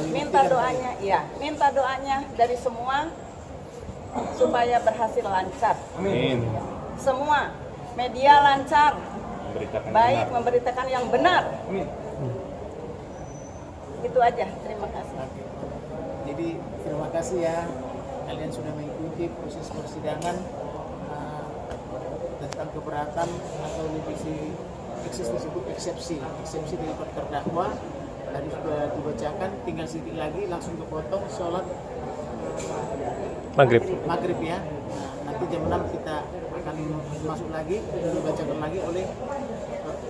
Minta doanya, iya, minta doanya dari semua supaya berhasil lancar. Amin. Semua media lancar, Memberitakan baik benar. memberitakan yang benar. Amin. Itu aja, terima kasih. Jadi terima kasih ya, kalian sudah mengikuti proses persidangan tentang keberatan atau lebih disebut eksepsi dari terdakwa. Tadi sudah dibacakan, tinggal sedikit lagi langsung dipotong sholat maghrib ya. Nah, nanti jam 6 kita akan masuk lagi, dibacakan lagi oleh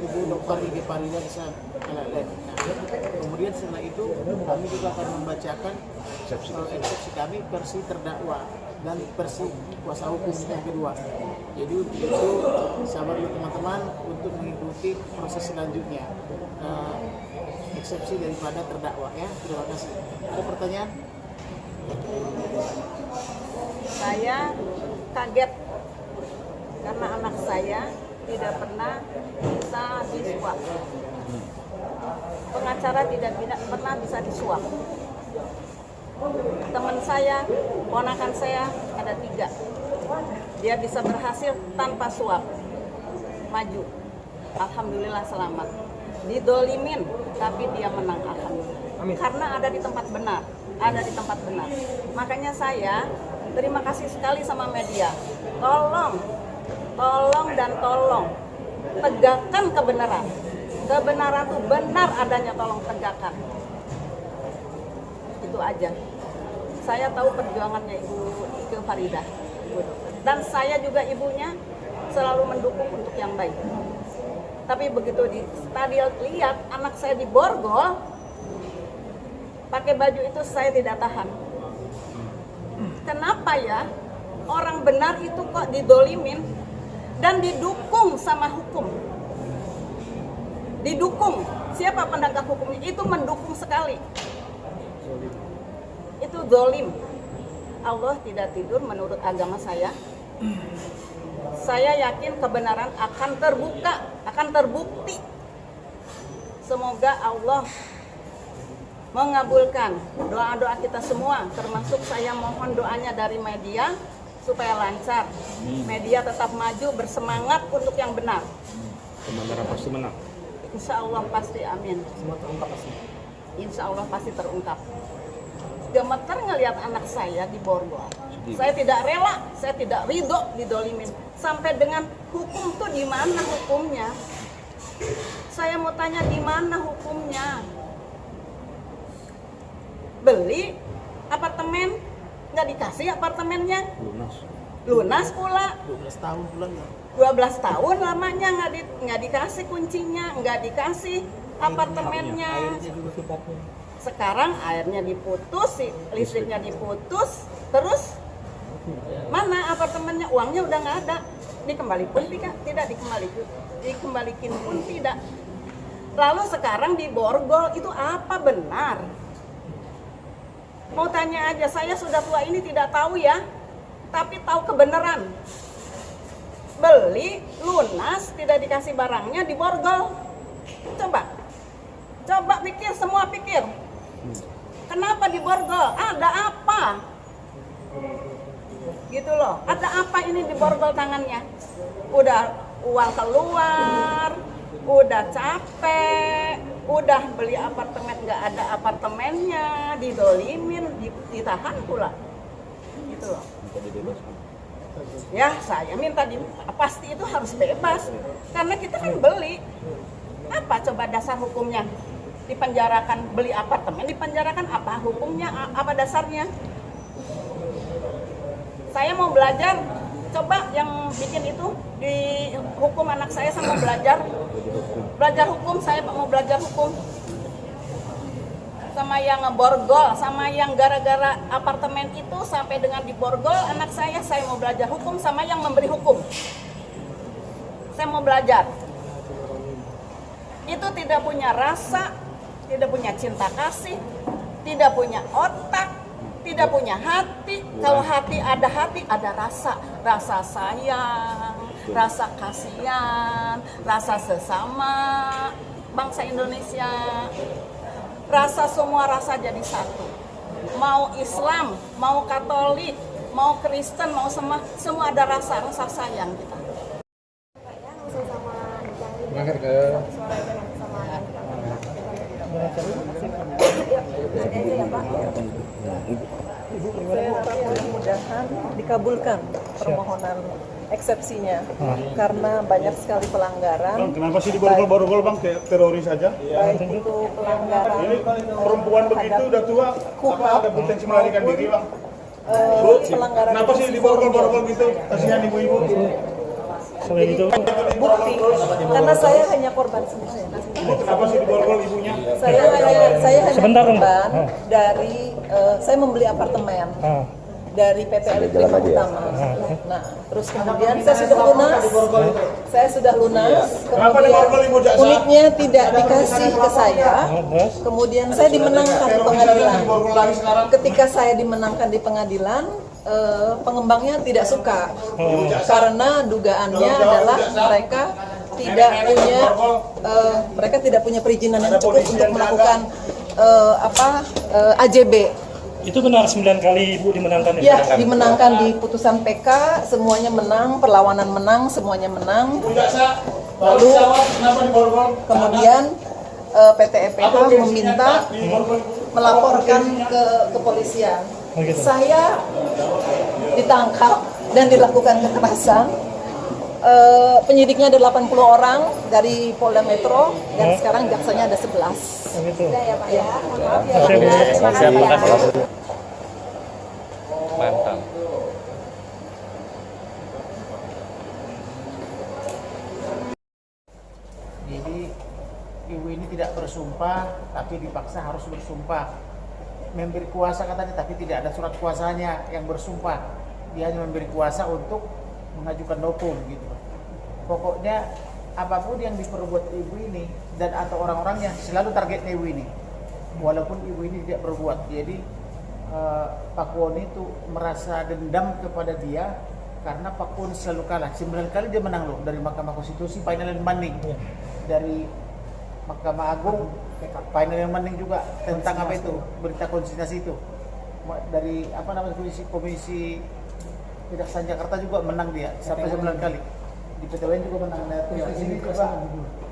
Ibu Dr. Ige Farida Isa LLM. Nah, kemudian setelah itu kami juga akan membacakan eksepsi kami versi terdakwa dan versi kuasa hukum yang kedua. Jadi itu sabar dulu teman-teman untuk mengikuti proses selanjutnya. Eksepsi daripada terdakwa ya. Terima kasih. Ada pertanyaan? Saya kaget karena anak saya tidak pernah bisa disuap. Pengacara tidak pernah bisa disuap. Teman saya, ponakan saya ada 3. Dia bisa berhasil tanpa suap, maju. Alhamdulillah selamat. Didolimin, tapi dia menang, alhamdulillah. Amin. Karena ada di tempat benar, Makanya saya terima kasih sekali sama media. Tolong tegakkan kebenaran. Kebenaran itu benar adanya, tolong tegakkan. Itu aja. Saya tahu perjuangannya Ibu Ike Farida, dan saya juga ibunya selalu mendukung untuk yang baik. Tapi begitu di stadion lihat anak saya diborgol pakai baju itu, saya tidak tahan. Kenapa ya orang benar itu kok didolimin dan didukung sama hukum? Didukung, siapa penegak hukumnya itu mendukung sekali. Itu zolim. Allah tidak tidur menurut agama saya. Saya yakin kebenaran akan terbuka, akan terbukti. Semoga Allah mengabulkan doa-doa kita semua, termasuk saya mohon doanya dari media supaya lancar. Media tetap maju, bersemangat untuk yang benar. Kebenaran pasti menang. Insya Allah pasti, amin. Semua terungkap pasti. Insya Allah pasti terungkap. Gemeter ngelihat anak saya diborgol. Saya tidak rela, saya tidak ridho didolimin. Sampai dengan hukum tuh di mana hukumnya? Saya mau tanya di mana hukumnya? Beli apartemen, nggak dikasih apartemennya. Lunas pula. 12 tahun bulan ya. 12 tahun lamanya nggak dikasih kuncinya, nggak dikasih apartemennya. Airnya juga tempatnya. Sekarang airnya diputus, listriknya diputus, terus mana apartemennya? Uangnya udah nggak ada. Dikembali pun tidak dikembalikan pun tidak. Lalu sekarang diborgol, itu apa benar? Mau tanya aja, saya sudah tua ini tidak tahu ya, tapi tahu kebenaran. Beli, lunas, tidak dikasih barangnya, diborgol. Coba pikir, semua pikir. Kenapa diborgol? Ada apa? Gitu loh, ada apa ini diborgol tangannya? Udah uang keluar, udah capek, udah beli apartemen nggak ada apartemennya, didolimin, ditahan pula. Gitu loh. Ya saya minta pasti itu harus bebas, karena kita kan beli. Apa coba dasar hukumnya? Dipenjarakan, beli apartemen dipenjarakan, apa hukumnya, apa dasarnya? Saya mau belajar, coba yang bikin itu di hukum anak saya mau belajar hukum, saya mau belajar hukum. Sama yang ngeborgol, sama yang gara-gara apartemen itu sampai dengan diborgol anak saya mau belajar hukum, sama yang memberi hukum. Saya mau belajar. Itu tidak punya rasa, tidak punya cinta kasih, tidak punya otak, tidak punya hati. Kalau hati, ada rasa sayang, rasa kasihan, rasa sesama bangsa Indonesia, rasa semua rasa jadi satu. Mau Islam, mau Katolik, mau Kristen, mau semua ada rasa sayang kita. Berangkat ke Saya harap mudah-mudahan dikabulkan permohonan eksepsinya karena banyak sekali pelanggaran. Bang, kenapa sih diborgol-borgol bang kayak teroris aja? Baik itu pelanggaran Ini perempuan begitu udah tua, apa ada potensi melarikan diri bang? pelanggaran Kenapa sih diborgol-borgol gitu? Kasihan ibu-ibu. selain itu bukti karena saya hanya korban sendiri. Kenapa sih diborgol ibunya? Saya hanya Sebentar, Bang. korban dari saya membeli apartemen dari PT Lima Utama. Nah, terus kemudian saya sudah lunas. Kemudian unitnya tidak dikasih ke saya. Kemudian saya dimenangkan di pengadilan. Ketika saya dimenangkan di pengadilan, pengembangnya tidak suka karena dugaannya adalah mereka tidak punya perizinan yang cukup untuk melakukan AJB. itu benar 9 kali Ibu dimenangkan Ya, dimenangkan di putusan PK, semuanya menang, perlawanan menang, semuanya menang. Lalu kemudian PT EPH meminta melaporkan ke kepolisian. Saya ditangkap dan dilakukan kekerasan. Penyidiknya ada 80 orang dari Polda Metro dan sekarang jaksanya ada 11. gitu. Ya, Pak ya. Maaf ya. Terima kasih. Mantap. Jadi ibu ini tidak bersumpah, tapi dipaksa harus bersumpah. Memberi kuasa katanya, tapi tidak ada surat kuasanya yang bersumpah. Dia hanya memberi kuasa untuk mengajukan hukum gitu. Pokoknya apapun yang diperbuat ibu ini dan atau orang-orangnya selalu targetnya ibu ini. Walaupun ibu ini tidak berbuat. Jadi Pak Won itu merasa dendam kepada dia karena Pak Won selalu kalah. 9 kali dia menang loh dari Mahkamah Konstitusi final and banding. Dari Mahkamah Agung final and banding juga tentang apa itu berita konsinyasi itu. Dari apa namanya komisi Kejaksaan Jakarta juga menang dia sampai 9 kali. Di PT UN juga menang.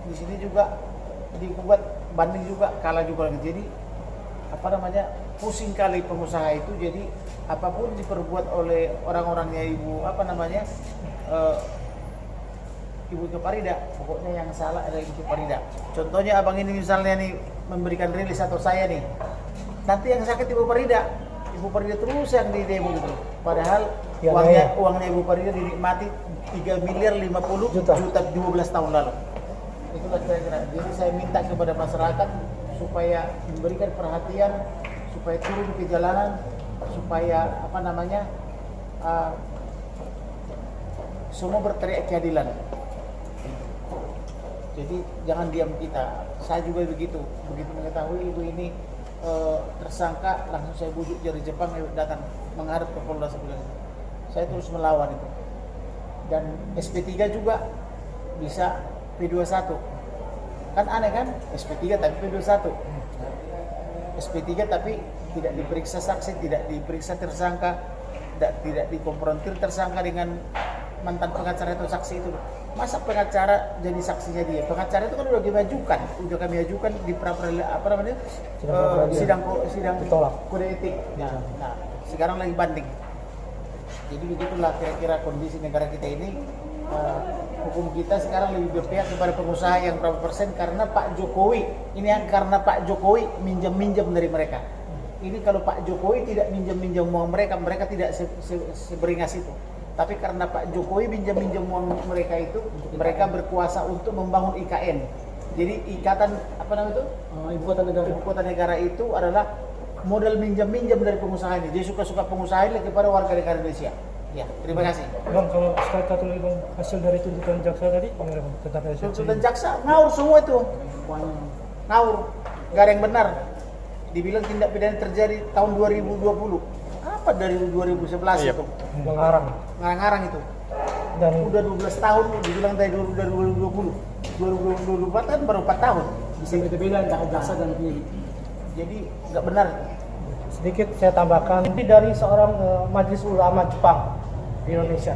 Di sini juga dibuat banding juga kalah juga. Jadi apa namanya pusing kali pengusaha itu. Jadi apapun diperbuat oleh orang-orangnya ibu apa namanya Ibu Farida, pokoknya yang salah adalah Ibu Farida. Contohnya abang ini misalnya nih memberikan rilis atau saya nih, nanti yang sakit Ibu Farida. Ibu Farida terus yang di demo gitu. Padahal uangnya Ibu Farida dinikmati 3 miliar 50 juta 12 tahun lalu. Itulah kira-kira. Jadi saya minta kepada masyarakat supaya memberikan perhatian, supaya turun ke jalanan, supaya apa namanya semua berteriak keadilan. Jadi jangan diam kita. Saya juga begitu mengetahui ibu ini tersangka, langsung saya bujuk dari Jepang datang menghadap ke Polda sebenarnya. Saya terus melawan itu. Dan SP3 juga bisa P21. Kan aneh kan? SP3 tapi P21. SP3 tapi tidak diperiksa saksi, tidak diperiksa tersangka, tidak dikonfrontir tersangka dengan mantan pengacara atau saksi itu. Masa pengacara jadi saksinya dia? Pengacara itu kan udah kami ajukan di sidang kode etik. Nah, sekarang lagi banding. Jadi begitulah kira-kira kondisi negara kita ini. Hukum kita sekarang lebih berpihak kepada pengusaha yang berapa persen karena Pak Jokowi. Ini yang karena Pak Jokowi minjam dari mereka. Ini kalau Pak Jokowi tidak minjam uang mereka tidak seberingas itu. Tapi karena Pak Jokowi minjam uang mereka itu, mereka berkuasa untuk membangun IKN. Jadi ikatan apa namanya itu? Ibu kota negara itu adalah modal minjam dari pengusaha ini. Jadi suka-suka pengusaha ini kepada warga negara Indonesia. Ya, terima kasih. Bang, kalau satu lagi Bang, hasil dari tuntutan jaksa tadi gimana Bang? Tentang tuntutan jaksa ngawur semua itu. Ngawur, gak ada yang benar. Dibilang tindak pidana terjadi tahun 2020. Apa dari 2011 itu? Ngarang itu. Dan udah 12 tahun dibilang dari 2020. 2024 kan baru 4 tahun. Bisa berbeda antara jaksa dan penyidik. Jadi nggak benar. Sedikit saya tambahkan, ini dari seorang majelis ulama Jepang di Indonesia.